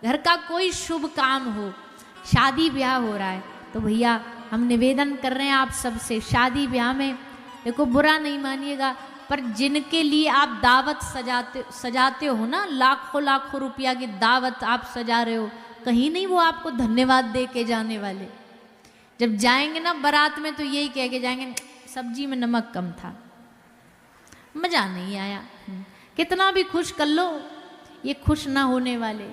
घर का कोई शुभ काम हो, शादी ब्याह हो रहा है, तो भैया हम निवेदन कर रहे हैं आप सबसे, शादी ब्याह में देखो बुरा नहीं मानिएगा, पर जिनके लिए आप दावत सजाते हो ना, लाखों लाखों रुपया की दावत आप सजा रहे हो, कहीं नहीं वो आपको धन्यवाद दे के जाने वाले। जब जाएंगे ना बारात में तो यही कह के जाएंगे सब्जी में नमक कम था, मजा नहीं आया। कितना भी खुश कर लो, ये खुश ना होने वाले।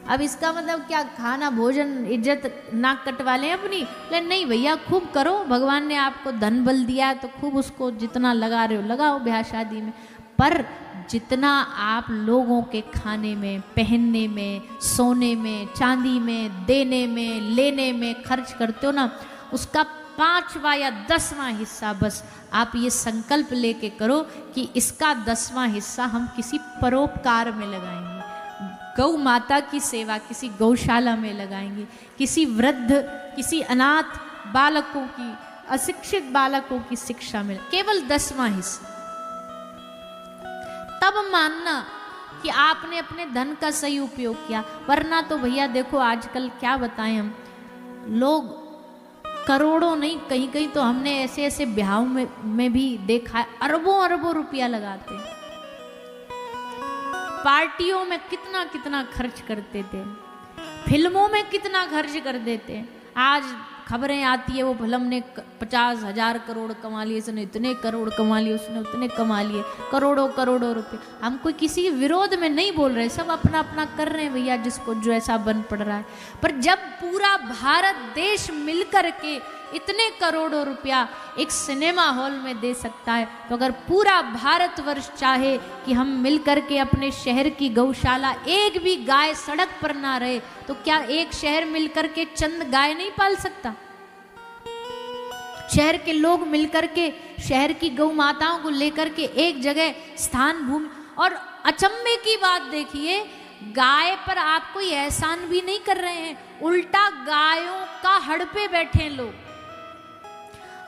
अब इसका मतलब क्या खाना भोजन इज्जत नाक कटवा लें अपनी? लेकिन नहीं भैया, खूब करो, भगवान ने आपको धन बल दिया तो खूब उसको जितना लगा रहे हो लगाओ ब्याह शादी में, पर जितना आप लोगों के खाने में, पहनने में, सोने में, चांदी में, देने में, लेने में खर्च करते हो ना, उसका 5वां या 10वां हिस्सा बस आप ये संकल्प लेके करो कि इसका 10वां हिस्सा हम किसी परोपकार में लगाएंगे, गौ माता की सेवा किसी गौशाला में लगाएंगे, किसी वृद्ध, किसी अनाथ बालकों की, अशिक्षित बालकों की शिक्षा में, केवल 10वां हिस्सा। तब मानना कि आपने अपने धन का सही उपयोग किया, वरना तो भैया देखो आजकल क्या बताएं हम, लोग करोड़ों नहीं, कहीं कहीं तो हमने ऐसे ऐसे ब्याहों में भी देखा है, अरबों अरबों रुपया लगाते हैं। पार्टियों में कितना कितना खर्च करते थे, फिल्मों में कितना खर्च कर देते। आज खबरें आती है वो फिल्म ने 50,000 करोड़ कमा लिए, इसने इतने करोड़ कमा लिए, उसने उतने कमा लिए, करोड़ों करोड़ों रुपए। हम कोई किसी के विरोध में नहीं बोल रहे, सब अपना अपना कर रहे हैं भैया, जिसको जो ऐसा बन पड़ रहा है। पर जब पूरा भारत देश मिलकर के इतने करोड़ों रुपया एक सिनेमा हॉल में दे सकता है, तो अगर पूरा भारतवर्ष चाहे कि हम मिलकर के अपने शहर की गौशाला, एक भी गाय सड़क पर ना रहे, तो क्या एक शहर मिलकर के चंद गाय नहीं पाल सकता? शहर के लोग मिलकर के शहर की गौ माताओं को लेकर के एक जगह स्थान भूमि, और अचंभे की बात देखिए, गाय पर आप कोई एहसान भी नहीं कर रहे हैं, उल्टा गायों का हड़ पे बैठे हैं लोग।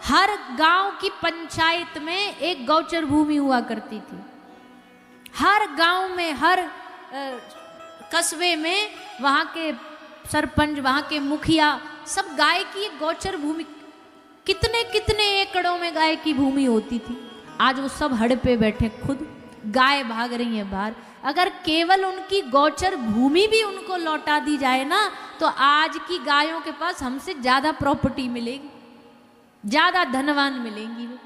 हर गांव की पंचायत में एक गौचर भूमि हुआ करती थी, हर गांव में, हर कस्बे में वहां के सरपंच, वहां के मुखिया, सब गाय की एक गौचर भूमि, कितने कितने एकड़ों में गाय की भूमि होती थी। आज वो सब हड़ पे बैठे, खुद गाय भाग रही है बाहर। अगर केवल उनकी गौचर भूमि भी उनको लौटा दी जाए ना, तो आज की गायों के पास हमसे ज्यादा प्रॉपर्टी मिलेगी, ज्यादा धनवान मिलेंगी वो।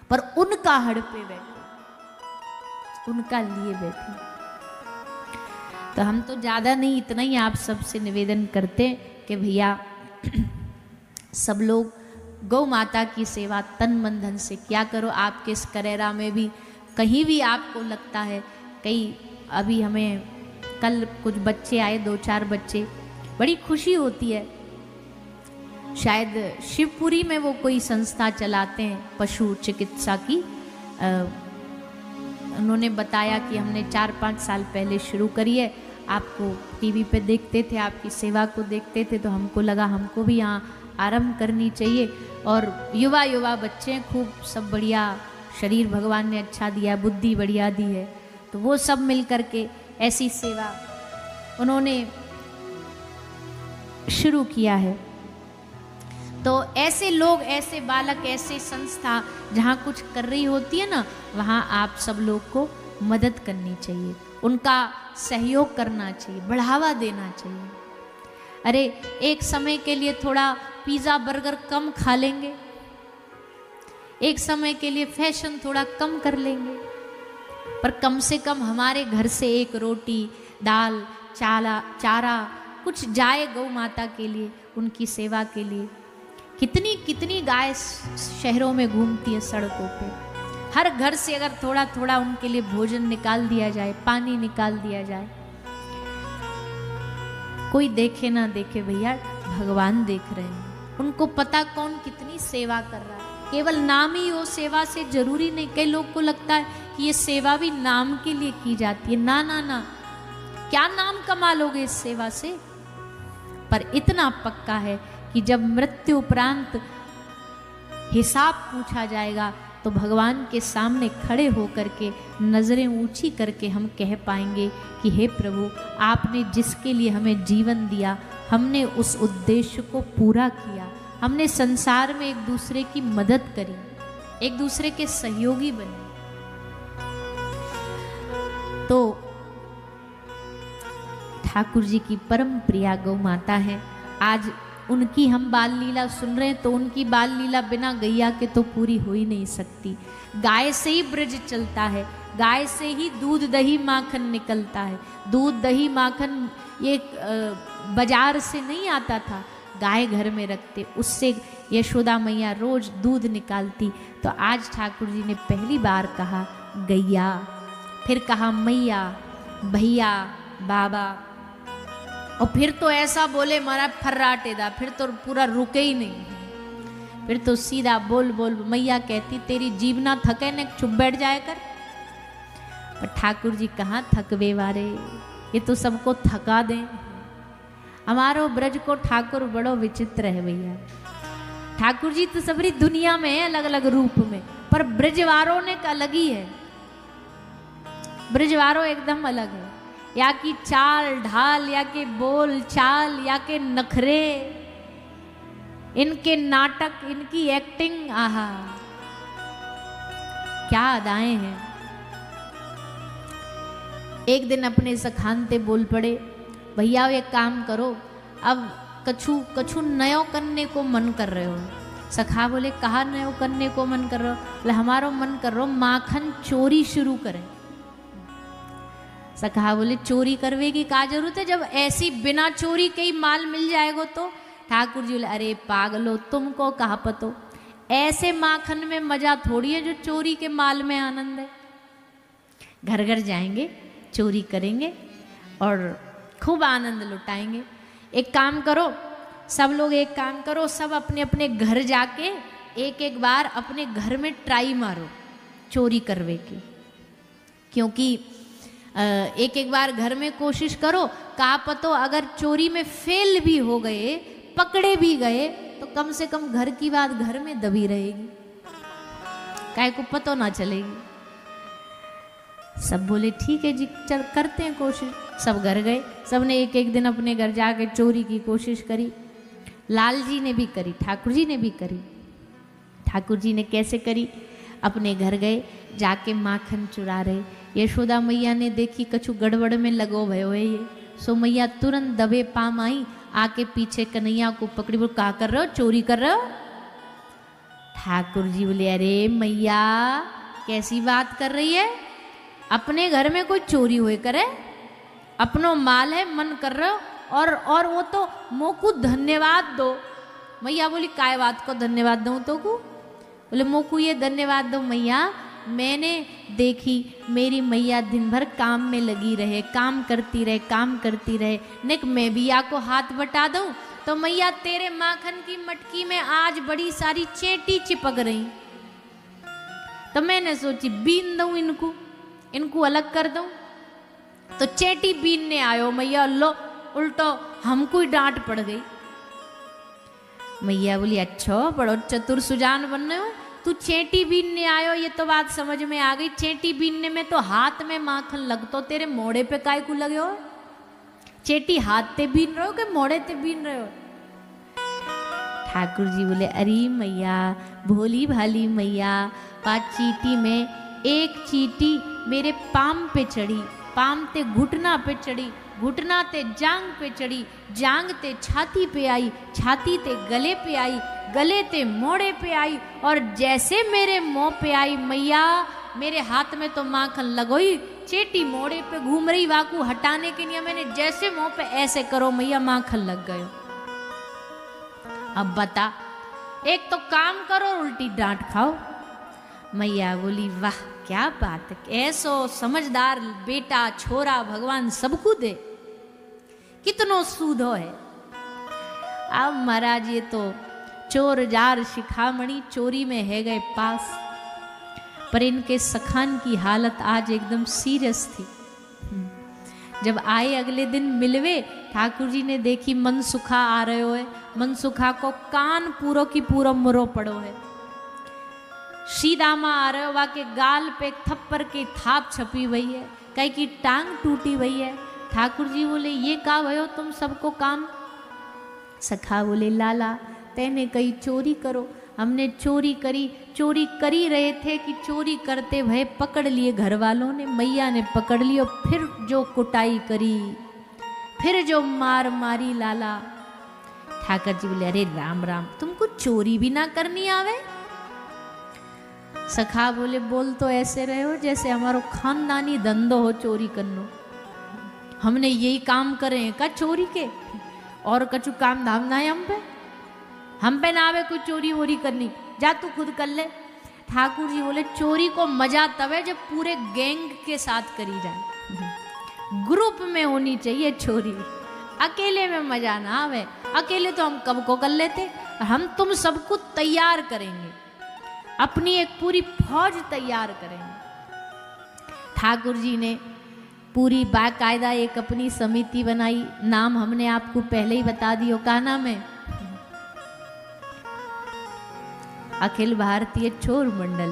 पर उनका हड़ पे बैठे, उनका लिए बैठे। तो हम तो ज्यादा नहीं, इतना ही आप सबसे निवेदन करते कि भैया सब लोग गौ माता की सेवा तन मन धन से क्या करो। आपके इस करेरा में भी कहीं भी आपको लगता है, कई अभी हमें कल कुछ बच्चे आए, 2-4 बच्चे, बड़ी खुशी होती है। शायद शिवपुरी में वो कोई संस्था चलाते हैं पशु चिकित्सा की, उन्होंने बताया कि हमने 4-5 साल पहले शुरू करी है, आपको टीवी पे देखते थे, आपकी सेवा को देखते थे, तो हमको लगा हमको भी यहाँ आरंभ करनी चाहिए। और युवा बच्चे खूब, सब बढ़िया, शरीर भगवान ने अच्छा दिया, बुद्धि बढ़िया दी है, तो वो सब मिल कर के ऐसी सेवा उन्होंने शुरू किया है। तो ऐसे लोग, ऐसे बालक, ऐसे संस्था जहाँ कुछ कर रही होती है ना, वहाँ आप सब लोग को मदद करनी चाहिए, उनका सहयोग करना चाहिए, बढ़ावा देना चाहिए। अरे एक समय के लिए थोड़ा पिज़्ज़ा बर्गर कम खा लेंगे, एक समय के लिए फैशन थोड़ा कम कर लेंगे, पर कम से कम हमारे घर से एक रोटी, दाल, चारा कुछ जाए गौ माता के लिए, उनकी सेवा के लिए। कितनी कितनी गाय शहरों में घूमती है सड़कों पे, हर घर से अगर थोड़ा थोड़ा उनके लिए भोजन निकाल दिया जाए, पानी निकाल दिया जाए, कोई देखे ना देखे भैया, भगवान देख रहे हैं, उनको पता कौन कितनी सेवा कर रहा है। केवल नाम ही हो सेवा से जरूरी नहीं। कई लोग को लगता है कि ये सेवा भी नाम के लिए की जाती है, ना ना ना, क्या नाम कमा लोगे इस सेवा से? पर इतना पक्का है कि जब मृत्यु उपरांत हिसाब पूछा जाएगा, तो भगवान के सामने खड़े होकर के नज़रें ऊंची करके हम कह पाएंगे कि हे प्रभु, आपने जिसके लिए हमें जीवन दिया, हमने उस उद्देश्य को पूरा किया, हमने संसार में एक दूसरे की मदद करी, एक दूसरे के सहयोगी बने। तो ठाकुर जी की परम प्रिया गौ माता है। आज उनकी हम बाल लीला सुन रहे हैं, तो उनकी बाल लीला बिना गैया के तो पूरी हो ही नहीं सकती। गाय से ही ब्रज चलता है, गाय से ही दूध दही माखन निकलता है। दूध दही माखन ये बाजार से नहीं आता था, गाय घर में रखते, उससे यशोदा मैया रोज दूध निकालती। तो आज ठाकुर जी ने पहली बार कहा गैया, फिर कहा मैया, भैया, बाबा, और फिर तो ऐसा बोले मारा फर्राटेदा, फिर तो पूरा रुके ही नहीं, फिर तो सीधा बोल बोल। मैया कहती तेरी जीभ ना थके न, चुप बैठ जाए कर। पर ठाकुर जी कहाँ थकवे वारे, ये तो सबको थका दें। हमारो ब्रज को ठाकुर बड़ो विचित्र है भैया। ठाकुर जी तो सबरी दुनिया में है अलग अलग रूप में, पर ब्रजवारों ने अलग ही है। ब्रजवारों एकदम अलग है, या की चाल ढाल, या के बोल चाल, या के नखरे, इनके नाटक, इनकी एक्टिंग, आहा क्या अदाएं हैं। एक दिन अपने सखानते बोल पड़े, भैया एक काम करो, अब कछु कछु नयो करने को मन कर रहे हो। सखा बोले कहा नयो करने को मन कर रहे हो? बोले हमारो मन कर रहा हो माखन चोरी शुरू करें। सखा बोले चोरी करवे की क्या जरूरत है, जब ऐसी बिना चोरी के ही माल मिल जाएगा तो। ठाकुर जी बोले अरे पागलो, तुमको कहा पतो, ऐसे माखन में मजा थोड़ी है जो चोरी के माल में आनंद है। घर घर जाएंगे, चोरी करेंगे और खूब आनंद लुटाएंगे। एक काम करो, सब लोग एक काम करो, सब अपने अपने घर जाके एक एक बार अपने घर में ट्राई मारो चोरी करवे की। क्योंकि एक एक बार घर में कोशिश करो, कहा पतो अगर चोरी में फेल भी हो गए, पकड़े भी गए, तो कम से कम घर की बात घर में दबी रहेगी, काहे को पतो ना चलेगी। सब बोले ठीक है जी, चल करते हैं कोशिश। सब घर गए, सबने एक एक दिन अपने घर जाके चोरी की कोशिश करी। लाल जी ने भी करी, ठाकुर जी ने भी करी। ठाकुर जी ने कैसे करी? अपने घर गए, जाके माखन चुरा रहे। यशोदा मैया ने देखी कछु गड़बड़ में लगो भयो है ये, सो मैया तुरंत दबे पाम आई, आके पीछे कन्हैया को पकड़ी, बोल क्या कर रहे हो, चोरी कर रहे हो? ठाकुर जी बोले अरे मैया कैसी बात कर रही है, अपने घर में कोई चोरी हुए करे, अपनो माल है, मन कर रहे हो, और वो तो मोकू धन्यवाद दो। मैया बोली काय बात को धन्यवाद दूं तो को? बोले मोकू ये धन्यवाद दो मैया, मैंने देखी मेरी मैया दिन भर काम में लगी रहे, काम करती रहे, काम करती रहे, निक मैं भी या को हाथ बटा दूं तो मैया तेरे माखन की मटकी में आज बड़ी सारी चेंटी चिपक रही। तो मैंने सोची बीन दूं इनको, इनको अलग कर दूं। तो चेंटी बीनने आयो मैया, लो उल्टो हमको ही डांट पड़ गई। मैया बोली अच्छा बड़ो चतुर सुजान बन रहे हो, तू चेंटी बीनने आयो, ये तो बात समझ में आ गई। चेंटी बीनने में तो हाथ में माखन लगतो, तेरे मोड़े पे काय को लगे हो? चेंटी हाथ ते बीन रहे हो कि मोड़े ते बीन रहे हो? ठाकुर जी बोले अरे मैया भोली भाली मैया, पाँच चीटी में एक चीटी मेरे पाम पे चढ़ी, पाम ते घुटना पे चढ़ी, घुटना ते जांग पे चढ़ी, जांग ते छाती पे आई, छाती ते गले पे आई, गले ते मोड़े पे आई, और जैसे मेरे मुंह पे आई मैया मेरे हाथ में तो माखन लगोई, चेटी मोड़े पे घूम रही, वाकू हटाने के लिए मैंने जैसे मुंह पे ऐसे करो मैया माखन लग गयो। अब बता, एक तो काम करो उल्टी डांट खाओ। मैया बोली वाह क्या बात है, ऐसो समझदार बेटा छोरा भगवान सबको दे, कितनो सूधो है। अब महाराज ये तो चोर जार शिखामणि चोरी में है गए पास, पर इनके सखान की हालत आज एकदम सीरियस थी। जब आए अगले दिन मिलवे, ठाकुर जी ने देखी मनसुखा आ रहे हो है, मनसुखा को कान पूरो की पूरो मुरो पड़ो है। सीधा माँ आ रहे वा के गाल पे थप्पड़ के थाप छपी हुई है, कहीं की टांग टूटी हुई है। ठाकुर जी बोले ये का भयो तुम सबको काम। सखा बोले लाला तेने कही चोरी करो, हमने चोरी करी। चोरी कर ही रहे थे कि चोरी करते भय पकड़ लिए घर वालों ने, मैया ने पकड़ लियो, फिर जो कुटाई करी, फिर जो मार मारी लाला। ठाकर जी बोले अरे राम राम, तुमको चोरी भी ना करनी आवे। सखा बोले बोल तो ऐसे रहे हो जैसे हमारो खानदानी धंधो हो चोरी करनो। हमने यही काम करे हैं का चोरी के, और कछु काम धाम ना है हम पे ना आवे कोई चोरी वोरी करनी, जा तू खुद कर ले। ठाकुर जी बोले चोरी को मजा तब है जब पूरे गैंग के साथ करी जाए, ग्रुप में होनी चाहिए चोरी, अकेले में मजा ना आवे। अकेले तो हम कब को कर लेते, हम तुम सबको तैयार करेंगे, अपनी एक पूरी फौज तैयार करेंगे। ठाकुर जी ने पूरी बाकायदा एक अपनी समिति बनाई, नाम हमने आपको पहले ही बता दियो, का नाम है अखिल भारतीय चोर मंडल।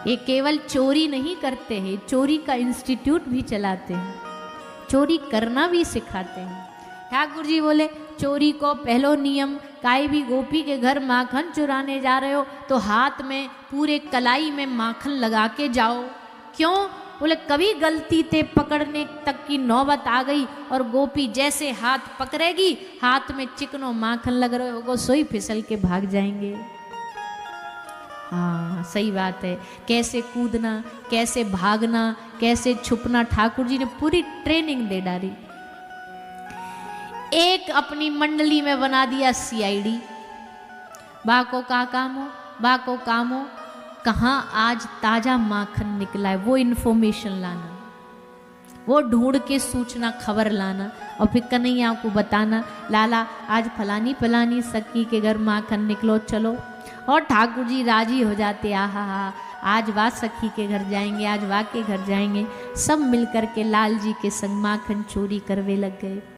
ये केवल चोरी नहीं करते हैं, चोरी का इंस्टीट्यूट भी चलाते हैं, चोरी करना भी सिखाते हैं। ठाकुर जी बोले चोरी को पहलो नियम, काई भी गोपी के घर माखन चुराने जा रहे हो तो हाथ में पूरे कलाई में माखन लगा के जाओ। क्यों? बोले कभी गलती से पकड़ने तक की नौबत आ गई और गोपी जैसे हाथ पकड़ेगी, हाथ में चिकनो माखन लग रहे होगा, सोई फिसल के भाग जाएंगे। हाँ सही बात है, कैसे कूदना, कैसे भागना, कैसे छुपना, ठाकुर जी ने पूरी ट्रेनिंग दे डाली। एक अपनी मंडली में बना दिया सीआईडी, बा को का काम हो, बा को काम हो, कहाँ आज ताजा माखन निकला है वो इन्फॉर्मेशन लाना, वो ढूंढ के सूचना खबर लाना और फिर कन्हैया को बताना लाला आज फलानी फलानी सखी के घर माखन निकलो चलो। और ठाकुर जी राजी हो जाते, आहा हा आज वाह सखी के घर जाएंगे, आज वाह के घर जाएंगे। सब मिलकर के लाल जी के संग माखन चोरी करवे लग गए।